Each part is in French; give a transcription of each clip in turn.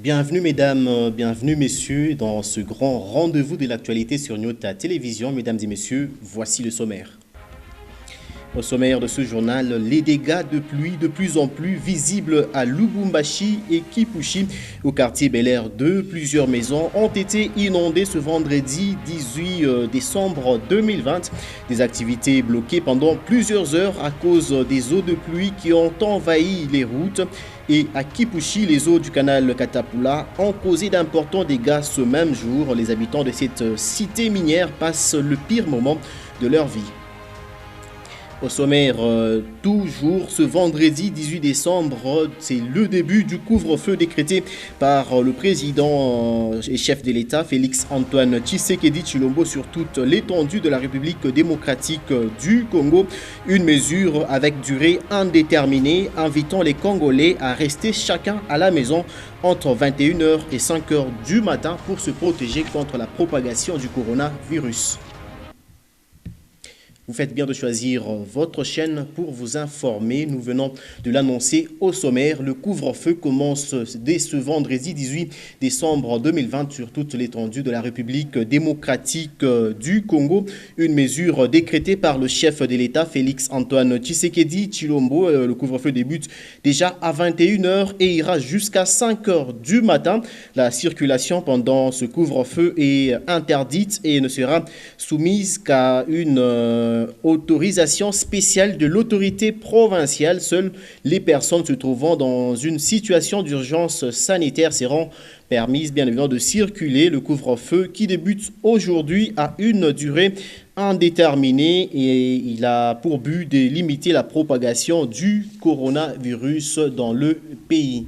Bienvenue mesdames, bienvenue messieurs dans ce grand rendez-vous de l'actualité sur Nyota Télévision. Mesdames et messieurs, voici le sommaire. Au sommaire de ce journal, les dégâts de pluie de plus en plus visibles à Lubumbashi et Kipushi. Au quartier Bel Air 2, plusieurs maisons ont été inondées ce vendredi 18 décembre 2020. Des activités bloquées pendant plusieurs heures à cause des eaux de pluie qui ont envahi les routes. Et à Kipushi, les eaux du canal Katapula ont causé d'importants dégâts ce même jour. Les habitants de cette cité minière passent le pire moment de leur vie. Au sommaire, toujours ce vendredi 18 décembre, c'est le début du couvre-feu décrété par le président et chef de l'État, Félix Antoine Tshisekedi Tshilombo, sur toute l'étendue de la République démocratique du Congo. Une mesure avec durée indéterminée, invitant les Congolais à rester chacun à la maison entre 21h et 5h du matin pour se protéger contre la propagation du coronavirus. Vous faites bien de choisir votre chaîne pour vous informer. Nous venons de l'annoncer au sommaire. Le couvre-feu commence dès ce vendredi 18 décembre 2020 sur toute l'étendue de la République démocratique du Congo. Une mesure décrétée par le chef de l'État, Félix Antoine Tshisekedi Tshilombo. Le couvre-feu débute déjà à 21h et ira jusqu'à 5h du matin. La circulation pendant ce couvre-feu est interdite et ne sera soumise qu'à une autorisation spéciale de l'autorité provinciale. Seules les personnes se trouvant dans une situation d'urgence sanitaire seront permises bien évidemment de circuler. Le couvre-feu qui débute aujourd'hui a une durée indéterminée et il a pour but de limiter la propagation du coronavirus dans le pays.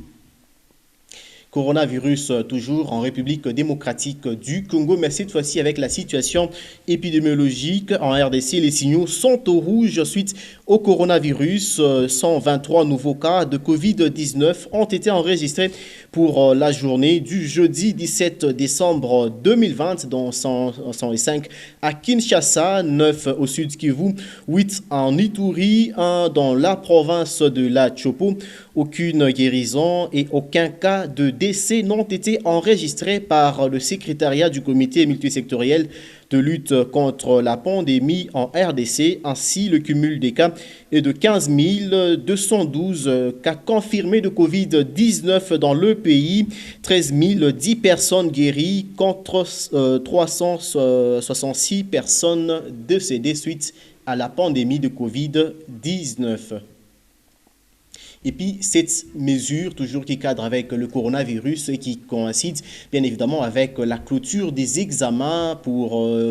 Coronavirus toujours en République démocratique du Congo, mais cette fois-ci avec la situation épidémiologique en RDC. Les signaux sont au rouge suite au coronavirus. 123 nouveaux cas de Covid-19 ont été enregistrés pour la journée du jeudi 17 décembre 2020, dont 105 à Kinshasa, 9 au sud Kivu, 8 en Ituri, 1 dans la province de la Chopo. Aucune guérison et aucun cas de décès n'ont été enregistrés par le secrétariat du comité multisectoriel de lutte contre la pandémie en RDC. Ainsi, le cumul des cas est de 15 212 cas confirmés de Covid-19 dans le pays, 13 010 personnes guéries contre 366 personnes décédées suite à la pandémie de Covid-19. Et puis, cette mesure, toujours qui cadre avec le coronavirus et qui coïncide bien évidemment avec la clôture des examens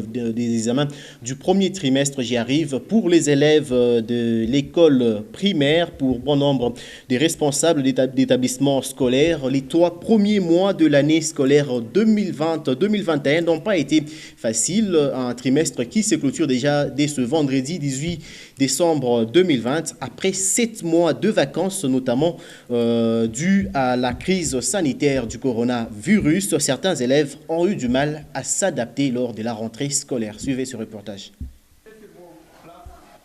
des examens du premier trimestre, j'y arrive, pour les élèves de l'école primaire, pour bon nombre des responsables d'établissements scolaires. Les 3 premiers mois de l'année scolaire 2020-2021 n'ont pas été faciles. Un trimestre qui se clôture déjà dès ce vendredi 18 décembre 2020, après 7 mois de vacances, notamment dû à la crise sanitaire du coronavirus. Certains élèves ont eu du mal à s'adapter lors de la rentrée scolaire. Suivez ce reportage.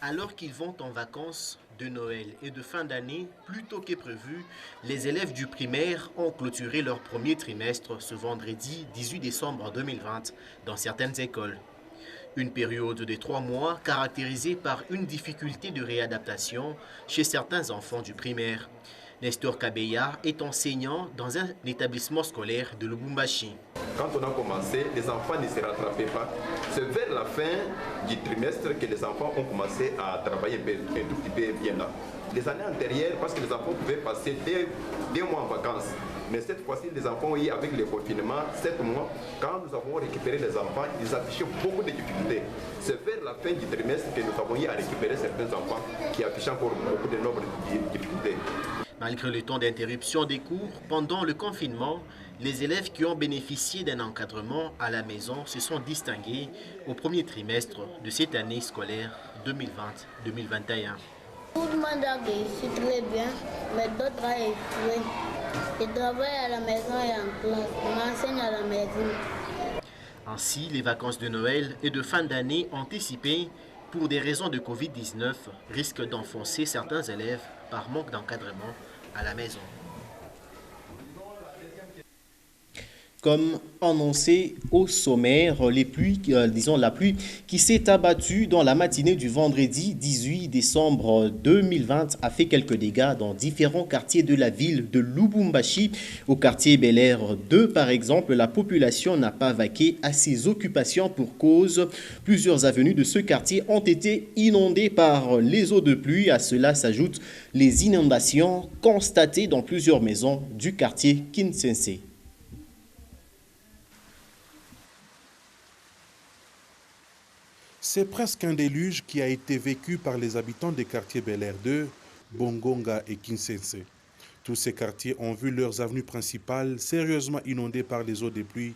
Alors qu'ils vont en vacances de Noël et de fin d'année, plus tôt que prévu, les élèves du primaire ont clôturé leur premier trimestre ce vendredi 18 décembre 2020 dans certaines écoles. Une période de 3 mois caractérisée par une difficulté de réadaptation chez certains enfants du primaire. Nestor Kabeya est enseignant dans un établissement scolaire de Lubumbashi. Quand on a commencé, les enfants ne se rattrapaient pas. C'est vers la fin du trimestre que les enfants ont commencé à travailler un tout petit peu bien là. Les années antérieures, parce que les enfants pouvaient passer des mois en vacances. Mais cette fois-ci, les enfants ont eu, avec le confinement, 7 mois, quand nous avons récupéré les enfants, ils affichaient beaucoup de difficultés. C'est vers la fin du trimestre que nous avons eu à récupérer certains enfants qui affichaient encore beaucoup de nombre de difficultés. Malgré le temps d'interruption des cours, pendant le confinement, les élèves qui ont bénéficié d'un encadrement à la maison se sont distingués au premier trimestre de cette année scolaire 2020-2021. Tout le monde a réussi très bien, mais d'autres ont échoué. Je travaille à la maison et en classe. Je m'enseigne à la maison. Ainsi, les vacances de Noël et de fin d'année anticipées pour des raisons de Covid-19 risquent d'enfoncer certains élèves par manque d'encadrement à la maison. Comme annoncé au sommaire, la pluie qui s'est abattue dans la matinée du vendredi 18 décembre 2020 a fait quelques dégâts dans différents quartiers de la ville de Lubumbashi. Au quartier Bel Air 2, par exemple, la population n'a pas vaqué à ses occupations pour cause. Plusieurs avenues de ce quartier ont été inondées par les eaux de pluie. À cela s'ajoutent les inondations constatées dans plusieurs maisons du quartier Kinsense. C'est presque un déluge qui a été vécu par les habitants des quartiers Bel Air 2, Bongonga et Kinsense. Tous ces quartiers ont vu leurs avenues principales sérieusement inondées par les eaux des pluies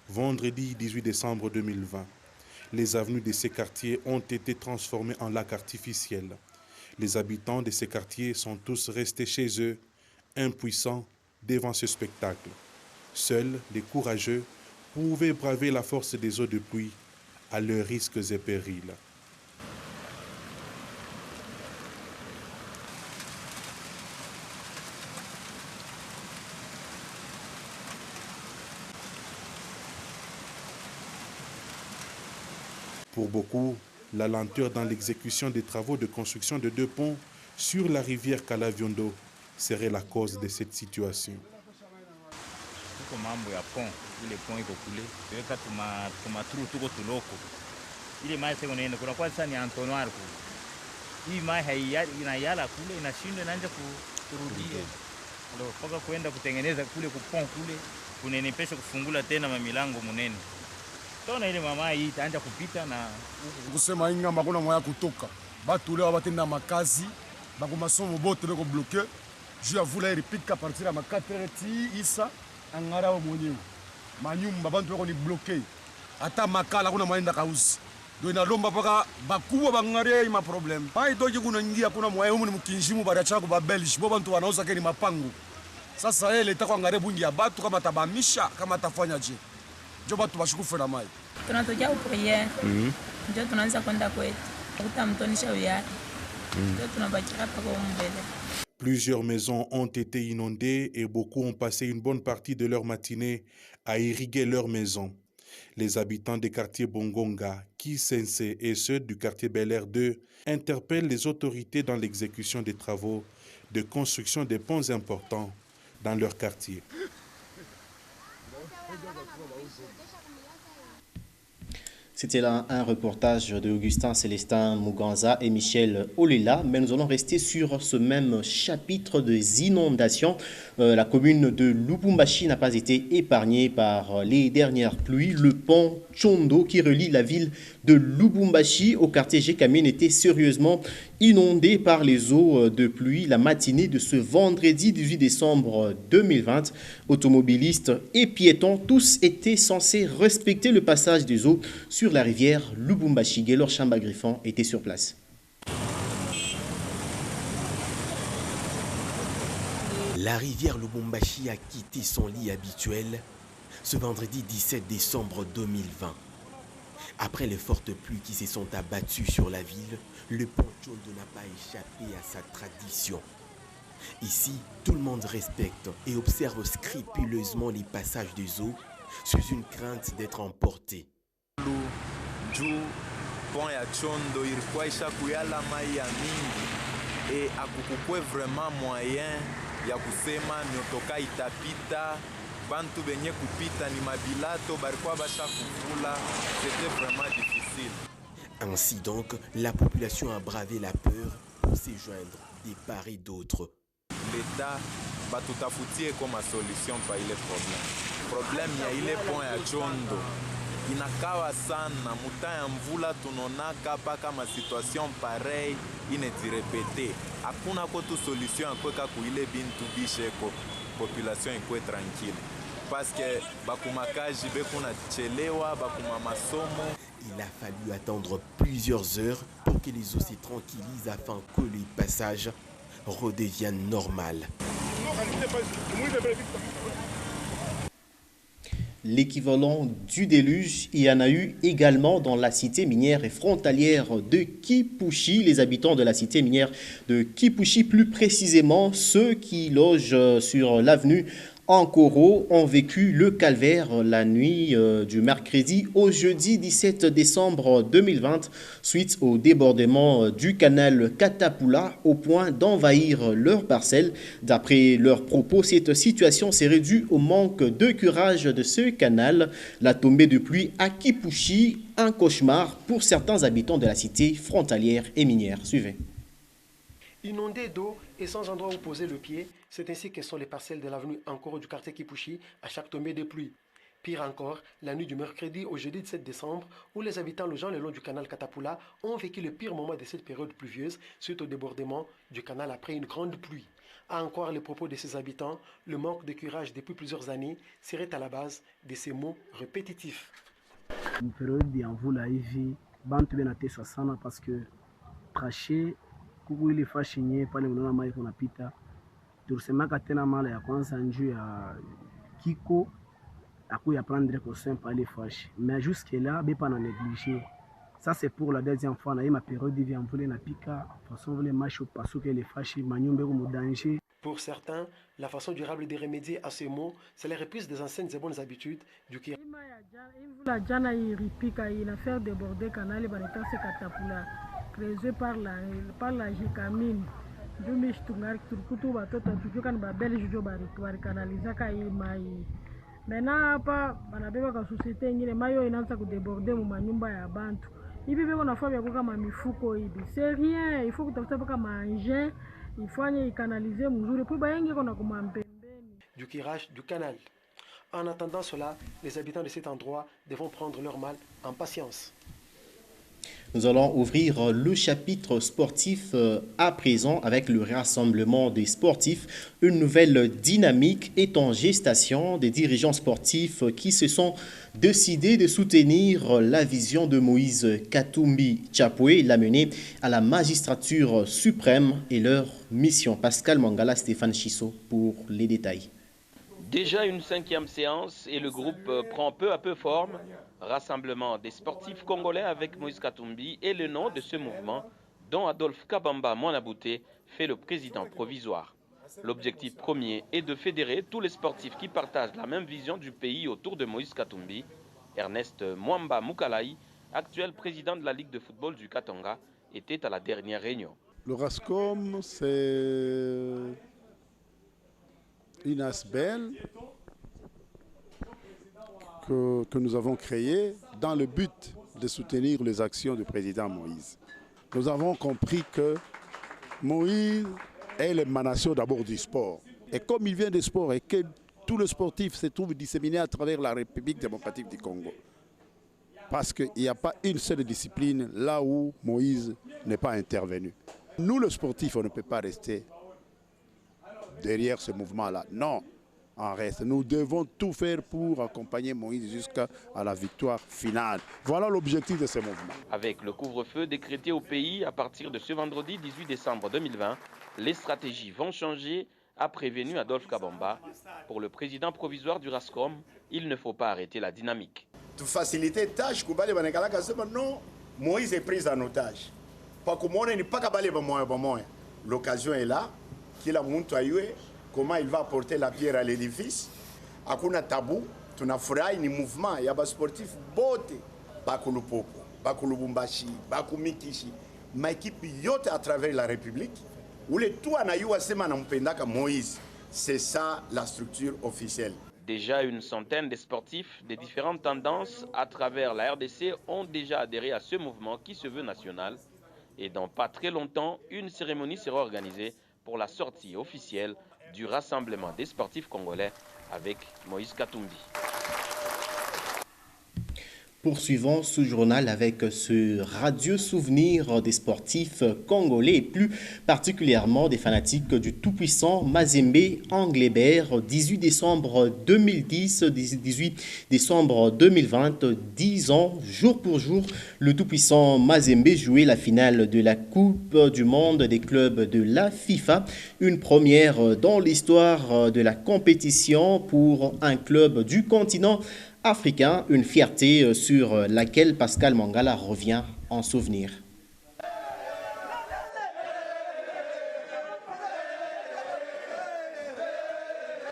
vendredi 18 décembre 2020. Les avenues de ces quartiers ont été transformées en lacs artificiels. Les habitants de ces quartiers sont tous restés chez eux, impuissants devant ce spectacle. Seuls les courageux pouvaient braver la force des eaux de pluie à leurs risques et périls. Pour beaucoup, la lenteur dans l'exécution des travaux de construction de 2 ponts sur la rivière Kalaviondo serait la cause de cette situation. Mambo ya pont ile pont iko kule weka tumaturu tuko tuloko ile mai sasa unaenda kuna kwa sasa ni Antonoir kule hii mai inayala kule inashindwa inaanza kurudia ndio paka kwenda kutengeneza kule kupon kule kunenepesha kufungula tena mamilango munene tona ile mama hii itaanza kupita na kusema ingamba kuna moya kutoka batu leo batenda makazi bako masomo bote leko bloqué juu ya vula iripika partir ya makatreti isa angara wa mwenyewe manyumba bantu wako ni bloqué ata makala kuna mwaenda kausi ndio inalomba paka bakubwa bangare ma problem pai doje kuna ingia kuna mwaye humu ni mkinjimu bari chako ba Belgique bo bantu wanauza keni mapango sasa ile itakuwa ngare bungi ya batu kama tabamisha kama tafanya je ndio batu bashukufe na mai tunatoja upriere ndio tunaanza kwenda kwetu utamtonisha uyari ndio tunabakira hapa kwa mbele. Plusieurs maisons ont été inondées et beaucoup ont passé une bonne partie de leur matinée à irriguer leurs maisons. Les habitants des quartiers Bongonga, Kinsense et ceux du quartier Bel Air 2 interpellent les autorités dans l'exécution des travaux de construction des ponts importants dans leur quartier. C'était là un reportage de Augustin Célestin Muganza et Michel Olela, mais nous allons rester sur ce même chapitre des inondations. La commune de Lubumbashi n'a pas été épargnée par les dernières pluies. Le pont Chondo qui relie la ville de Lubumbashi au quartier Jekamine était sérieusement inondé par les eaux de pluie la matinée de ce vendredi 18 décembre 2020. Automobilistes et piétons, tous étaient censés respecter le passage des eaux sur la rivière Lubumbashi. Gaylor Chamba-Griffon était sur place. La rivière Lubumbashi a quitté son lit habituel ce vendredi 17 décembre 2020. Après les fortes pluies qui se sont abattues sur la ville, le pont Chondo n'a pas échappé à sa tradition. Ici, tout le monde respecte et observe scrupuleusement les passages des eaux sous une crainte d'être emporté. Juu pont ya Chondo ilikuwa ishakuyala mai ya mingi akukukwe vraiment moyen ya kusema nyotoka itapita bantu benye kupita ni mabilato barikuwa bashakufula, c'était vraiment difficile. Ainsi donc, la population a bravé la peur pour se joindre des part et d'autres. L'État batutafutie comme solution pa ile problème ya ile pont ya Chondo inakawa sana muta ya mvula tunonaka paka ma situation pareil inetirepete hakuna ko tu solution akweka kuile bintu bisheko population ikwe tranquille parce que bakumakaji bekuna chelewa bakuma masomo. Il a fallu attendre plusieurs heures pour que les eaux se tranquillisent afin que les passages redeviennent normales. L'équivalent du déluge, il y en a eu également dans la cité minière et frontalière de Kipushi. Les habitants de la cité minière de Kipushi, plus précisément ceux qui logent sur l'avenue en Koro ont vécu le calvaire la nuit du mercredi au jeudi 17 décembre 2020 suite au débordement du canal Katapula au point d'envahir leurs parcelles. D'après leurs propos, cette situation serait due au manque de curage de ce canal. La tombée de pluie à Kipushi, un cauchemar pour certains habitants de la cité frontalière et minière. Suivez. Inondés d'eau et sans endroit où poser le pied, c'est ainsi que sont les parcelles de l'avenue Ankoro du quartier Kipushi à chaque tombée de pluie. Pire encore, la nuit du mercredi au jeudi 17 décembre, où les habitants logeant le long du canal Katapula ont vécu le pire moment de cette période pluvieuse suite au débordement du canal après une grande pluie. À en croire les propos de ces habitants, le manque de curage depuis plusieurs années serait à la base de ces mots répétitifs. Une période ya mvula hivi bantu benateswa sana parce que trachet kuku ile fashi nye pale unaona mai kunapita, tulisemaka tena mara ya kwanza njuu ya kiko akuya prendre consent pale fashi, mais jusque là bepa na négligé. Ça c'est pour la deuxième fois na hii maperiode hivi ya mvula inapika façon vile maisha pasuke ile fashi manyumba yako mu danger. Pour certains, la façon durable de remédier à ces maux, c'est la reprise des anciennes et bonnes habitudes du Kiri. La jana iripika ina faire déborder canal banitase Katapula creusé par la jikamine. Jumi shtungar turkutu batoto tujukan babel jujo bari kanalizaka mai. Maintenant hapa banabeba kwa société ingine mayo inaanza kudeborder mu manyumba ya bantu. Hivi beko nafaa bya kama mifuko hivi. C'est rien, il faut kutafuta paka manger. Il faut canaliser du curage du canal. En attendant cela, les habitants de cet endroit devront prendre leur mal en patience. Nous allons ouvrir le chapitre sportif à présent avec le rassemblement des sportifs. Une nouvelle dynamique est en gestation des dirigeants sportifs qui se sont décidés de soutenir la vision de Moïse Katumbi Chapwe, l'amener à la magistrature suprême et leur mission. Pascal Mangala, Stéphane Chisso pour les détails. Déjà une 5e séance et le groupe prend peu à peu forme. Rassemblement des sportifs congolais avec Moïse Katumbi est le nom de ce mouvement dont Adolphe Kabamba Mwanabouté fait le président provisoire. L'objectif premier est de fédérer tous les sportifs qui partagent la même vision du pays autour de Moïse Katumbi. Ernest Mwamba Mukalaï, actuel président de la Ligue de football du Katanga, était à la dernière réunion. Le RASCOM, c'est une ASBL que nous avons créé dans le but de soutenir les actions du président Moïse. Nous avons compris que Moïse est l'émanation d'abord du sport. Et comme il vient du sport et que tous les sportifs se trouvent disséminés à travers la République démocratique du Congo, parce qu'il n'y a pas une seule discipline là où Moïse n'est pas intervenu. Nous, les sportifs, on ne peut pas rester derrière ce mouvement-là. Non. En reste, nous devons tout faire pour accompagner Moïse jusqu'à la victoire finale. Voilà l'objectif de ce mouvement. Avec le couvre-feu décrété au pays à partir de ce vendredi 18 décembre 2020, les stratégies vont changer, a prévenu Adolphe Kabamba. Pour le président provisoire du RASCOM, il ne faut pas arrêter la dynamique. Pour faciliter la tâche, non, Moïse est pris en otage. L'occasion est là, qu'il a montré comment il va apporter la pierre à l'édifice. Hakuna tabou, tunafurahi ni mouvement ya basportif bote bakulupopo, bakulubumbashi, bakumikishi, maekipi yote à travers la République. Ule tu anayua sema na mpendaka Moïse. C'est ça la structure officielle. Déjà une centaine de sportifs de différentes tendances à travers la RDC ont déjà adhéré à ce mouvement qui se veut national. Et dans pas très longtemps, une cérémonie sera organisée pour la sortie officielle du rassemblement des sportifs congolais avec Moïse Katumbi. Poursuivons ce journal avec ce radieux souvenir des sportifs congolais et plus particulièrement des fanatiques du tout-puissant Mazembe Anglebert. 18 décembre 2010, 18 décembre 2020, 10 ans, jour pour jour, le tout-puissant Mazembe jouait la finale de la Coupe du Monde des clubs de la FIFA. Une première dans l'histoire de la compétition pour un club du continent africain, une fierté sur laquelle Pascal Mangala revient en souvenir.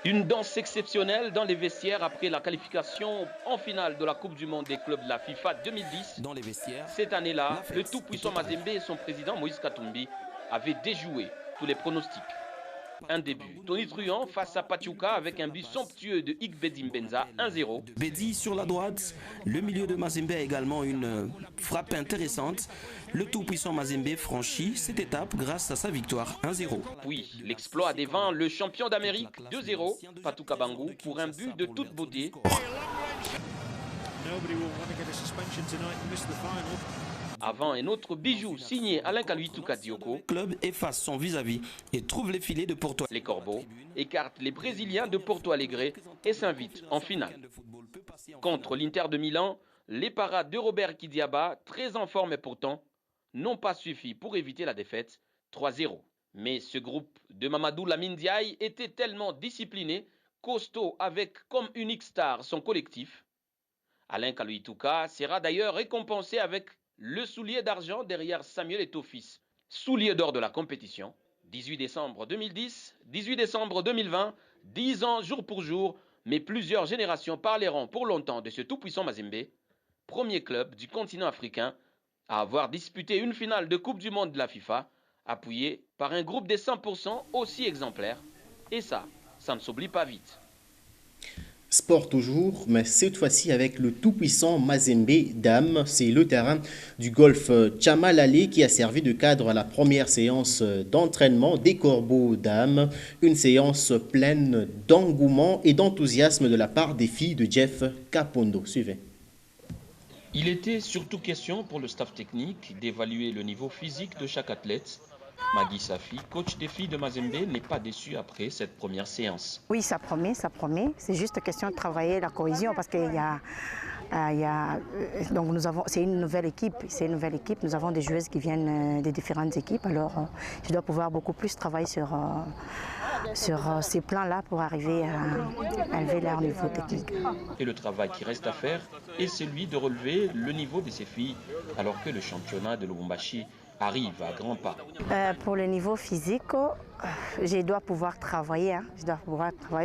Une danse exceptionnelle dans les vestiaires après la qualification en finale de la Coupe du Monde des clubs de la FIFA 2010. Dans les vestiaires, cette année-là, le tout-puissant Mazembe et son président Moïse Katumbi avaient déjoué tous les pronostics. Un début tonitruant face à Pachuca avec un but somptueux de Ikbedi Mbenza, 1-0. Bedi sur la droite, le milieu de Mazembe a également une frappe intéressante. Le tout-puissant Mazembe franchit cette étape grâce à sa victoire 1-0. Puis l'exploit devant le champion d'Amérique 2-0, Fatou Kabangou, pour un but de toute beauté. Avant un autre bijou signé Alain Kaluituka Dioko, le club efface son vis-à-vis et trouve les filets de Porto. Les Corbeaux écartent les Brésiliens de Porto Alegre et s'invitent en finale. Contre l'Inter de Milan, les parades de Robert Kidiaba, très en forme pourtant, n'ont pas suffi pour éviter la défaite 3-0. Mais ce groupe de Mamadou Lamine Diaye était tellement discipliné, costaud avec comme unique star son collectif. Alain Kaluituka sera d'ailleurs récompensé avec le soulier d'argent derrière Samuel Eto'o-Fils, soulier d'or de la compétition. 18 décembre 2010, 18 décembre 2020, 10 ans jour pour jour, mais plusieurs générations parleront pour longtemps de ce tout-puissant Mazembe, premier club du continent africain à avoir disputé une finale de Coupe du Monde de la FIFA, appuyé par un groupe de 100% aussi exemplaire. Et ça ne s'oublie pas vite. Sport toujours, mais cette fois-ci avec le tout-puissant Mazembe Dame. C'est le terrain du golf Tchamalale qui a servi de cadre à la première séance d'entraînement des Corbeaux Dames. Une séance pleine d'engouement et d'enthousiasme de la part des filles de Jeff Kapondo. Suivez. Il était surtout question pour le staff technique d'évaluer le niveau physique de chaque athlète. Magui Safi, coach des filles de Mazembe, n'est pas déçu après cette première séance. Oui, ça promet. C'est juste question de travailler la cohésion parce qu'il y a, donc c'est une nouvelle équipe. Nous avons des joueuses qui viennent des différentes équipes. Alors, je dois pouvoir beaucoup plus travailler sur ces plans-là pour arriver à élever leur niveau technique. Et le travail qui reste à faire est celui de relever le niveau de ces filles alors que le championnat de Lubumbashi arrive à grands pas. Pour le niveau physique, je dois pouvoir travailler.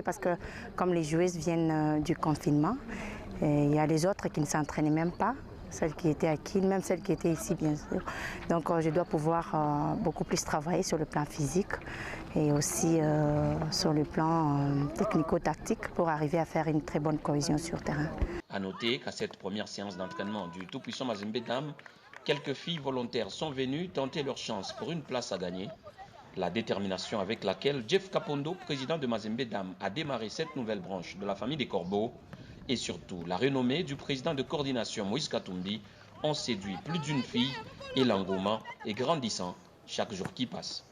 Parce que comme les joueuses viennent du confinement, il y a les autres qui ne s'entraînaient même pas. Celles qui étaient à Kiel, même celles qui étaient ici, bien sûr. Donc je dois pouvoir beaucoup plus travailler sur le plan physique et aussi sur le plan technico-tactique pour arriver à faire une très bonne cohésion sur le terrain. A noter qu'à cette première séance d'entraînement du tout-puissant Mazembe Dame, quelques filles volontaires sont venues tenter leur chance pour une place à gagner. La détermination avec laquelle Jeff Kapondo, président de Mazembe Dame, a démarré cette nouvelle branche de la famille des Corbeaux et surtout la renommée du président de coordination Moïse Katumbi ont séduit plus d'une fille et l'engouement est grandissant chaque jour qui passe.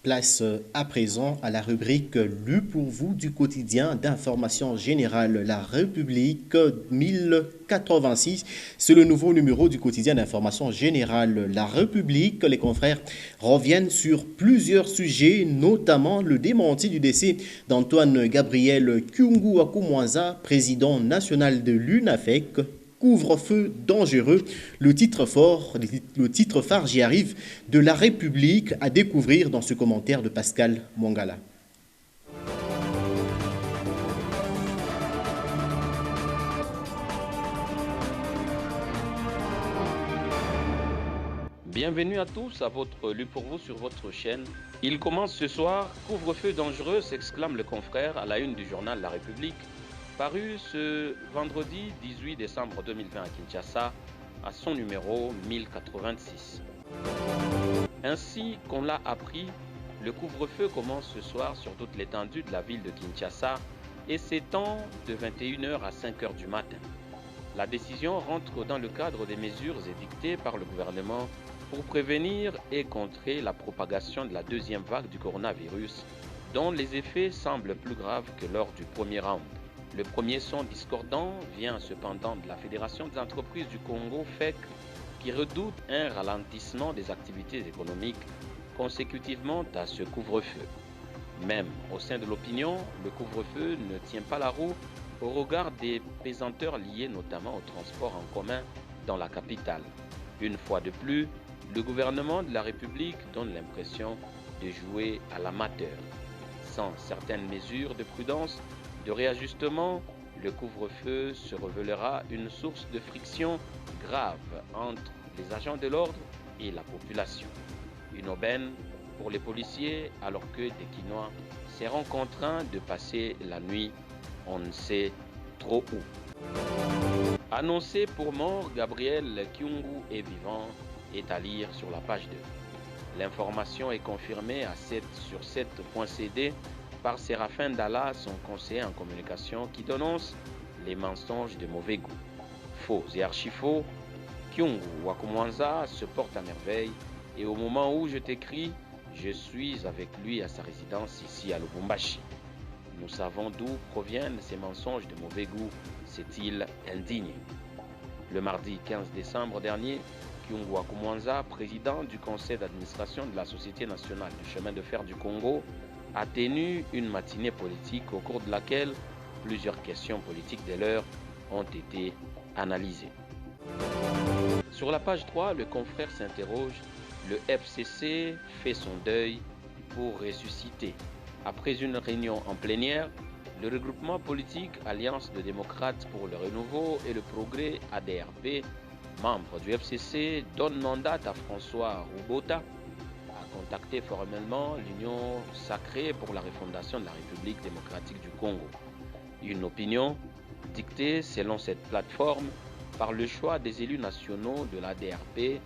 Place à présent à la rubrique Lu pour vous du quotidien d'information générale La République 1086. C'est le nouveau numéro du quotidien d'information générale La République. Les confrères reviennent sur plusieurs sujets, notamment le démenti du décès d'Antoine Gabriel Kyungu Akumwanza, président national de l'UNAFEC. Couvre-feu dangereux, le titre phare, j'y arrive, de La République à découvrir dans ce commentaire de Pascal Mongala. Bienvenue à tous à votre Lu pour vous sur votre chaîne. Il commence ce soir, couvre-feu dangereux, s'exclame le confrère à la une du journal La République. Paru ce vendredi 18 décembre 2020 à Kinshasa, à son numéro 1086. Ainsi qu'on l'a appris, le couvre-feu commence ce soir sur toute l'étendue de la ville de Kinshasa et s'étend de 21h à 5h du matin. La décision rentre dans le cadre des mesures édictées par le gouvernement pour prévenir et contrer la propagation de la deuxième vague du coronavirus, dont les effets semblent plus graves que lors du premier round. Le premier son discordant vient cependant de la Fédération des entreprises du Congo, FEC, qui redoute un ralentissement des activités économiques consécutivement à ce couvre-feu. Même au sein de l'opinion, le couvre-feu ne tient pas la roue au regard des pesanteurs liées notamment au transport en commun dans la capitale. Une fois de plus, le gouvernement de la République donne l'impression de jouer à l'amateur. Sans certaines mesures de prudence, de réajustement, le couvre-feu se révélera une source de friction grave entre les agents de l'ordre et la population. Une aubaine pour les policiers alors que des Quinois seront contraints de passer la nuit on ne sait trop où. Annoncé pour mort, Gabriel Kyungu est vivant est à lire sur la page 2. L'information est confirmée à 7 sur 7.cd par Séraphin Dalla, son conseiller en communication, qui dénonce les mensonges de mauvais goût. Faux et archi-faux, Kyungu Wakumwanza se porte à merveille et au moment où je t'écris, je suis avec lui à sa résidence ici à Lubumbashi. Nous savons d'où proviennent ces mensonges de mauvais goût, s'est-il indigné. Le mardi 15 décembre dernier, Kyungu Wakumwanza, président du conseil d'administration de la Société nationale du chemin de fer du Congo, a tenu une matinée politique au cours de laquelle plusieurs questions politiques de l'heure ont été analysées. Sur la page 3, le confrère s'interroge, le FCC fait son deuil pour ressusciter. Après une réunion en plénière, le regroupement politique Alliance de démocrates pour le renouveau et le progrès ADRP, membre du FCC, donne mandat à François Rubota à contacter formellement l'Union sacrée pour la refondation de la République démocratique du Congo. Une opinion dictée selon cette plateforme par le choix des élus nationaux de l'ADRP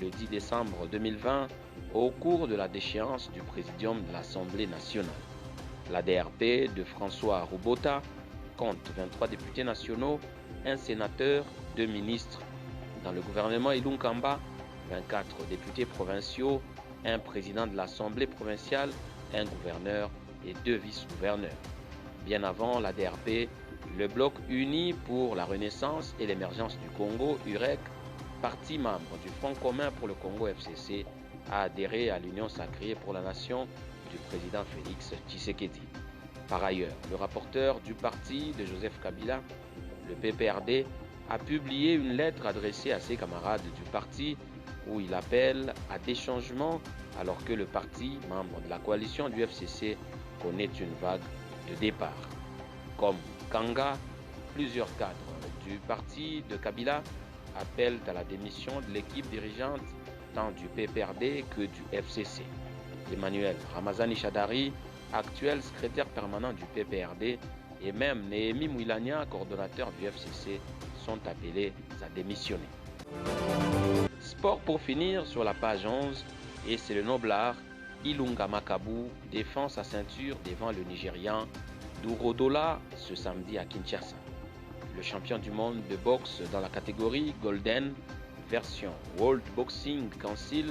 le 10 décembre 2020 au cours de la déchéance du présidium de l'Assemblée nationale. L'ADRP de François Rubota compte 23 députés nationaux, un sénateur, 2 ministres. Dans le gouvernement Ilunkamba, 24 députés provinciaux, un président de l'Assemblée provinciale, un gouverneur et 2 vice-gouverneurs. Bien avant l'ADRP, le Bloc uni pour la renaissance et l'émergence du Congo, UREC, parti membre du Front commun pour le Congo FCC, a adhéré à l'Union sacrée pour la nation du président Félix Tshisekedi. Par ailleurs, le rapporteur du parti de Joseph Kabila, le PPRD, a publié une lettre adressée à ses camarades du parti où il appelle à des changements alors que le parti, membre de la coalition du FCC, connaît une vague de départ. Comme Kanga, plusieurs cadres du parti de Kabila appellent à la démission de l'équipe dirigeante tant du PPRD que du FCC. Emmanuel Ramazani Chadari, actuel secrétaire permanent du PPRD, et même Néhémi Mouilania, coordonnateur du FCC, sont appelés à démissionner. Sport pour finir sur la page 11, et c'est le noblard Ilunga Makabu défend sa ceinture devant le Nigérian Dourodola ce samedi à Kinshasa. Le champion du monde de boxe dans la catégorie Golden, version World Boxing Council,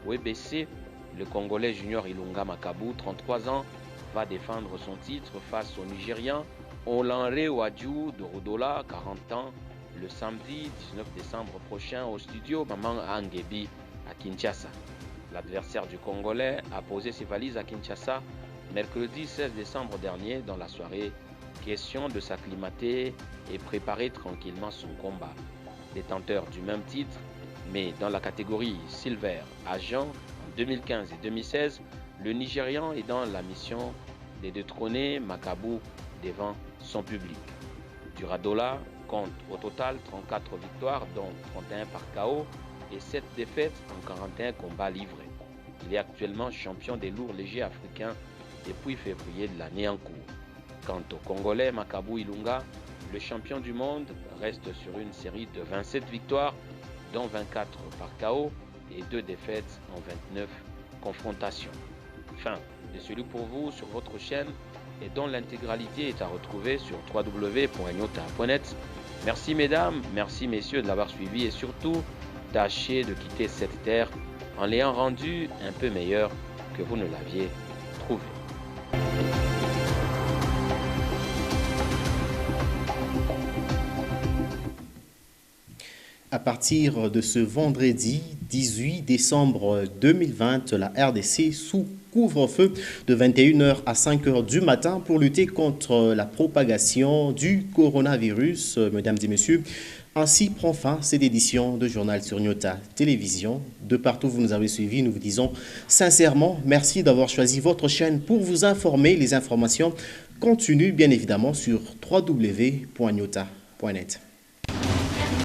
WBC, le Congolais junior Ilunga Makabu, 33 ans, va défendre son titre face au Nigérian Olanre Wadju Dourodola, 40 ans, le samedi 19 décembre prochain au studio Maman Angebi à Kinshasa. L'adversaire du Congolais a posé ses valises à Kinshasa mercredi 16 décembre dernier dans la soirée. Question de s'acclimater et préparer tranquillement son combat. Détenteur du même titre, mais dans la catégorie Silver Agent en 2015 et 2016, le Nigérian est dans la mission de détrôner Makabu devant son public. Duradola compte au total 34 victoires, dont 31 par KO et 7 défaites en 41 combats livrés. Il est actuellement champion des lourds légers africains depuis février de l'année en cours. Quant au Congolais Makabu Ilunga, le champion du monde reste sur une série de 27 victoires, dont 24 par KO et 2 défaites en 29 confrontations. Fin de celui pour vous sur votre chaîne et dont l'intégralité est à retrouver sur www.nyota.net. Merci mesdames, merci messieurs de l'avoir suivi et surtout, tâchez de quitter cette terre en l'ayant rendu un peu meilleur que vous ne l'aviez trouvé. À partir de ce vendredi 18 décembre 2020, la RDC sous couvre-feu de 21h à 5h du matin pour lutter contre la propagation du coronavirus. Mesdames et messieurs, Ainsi prend fin cette édition de Journal sur Nyota Télévision. De partout où vous nous avez suivis, nous vous disons sincèrement merci d'avoir choisi votre chaîne pour vous informer. Les informations continuent bien évidemment sur www.nyota.net.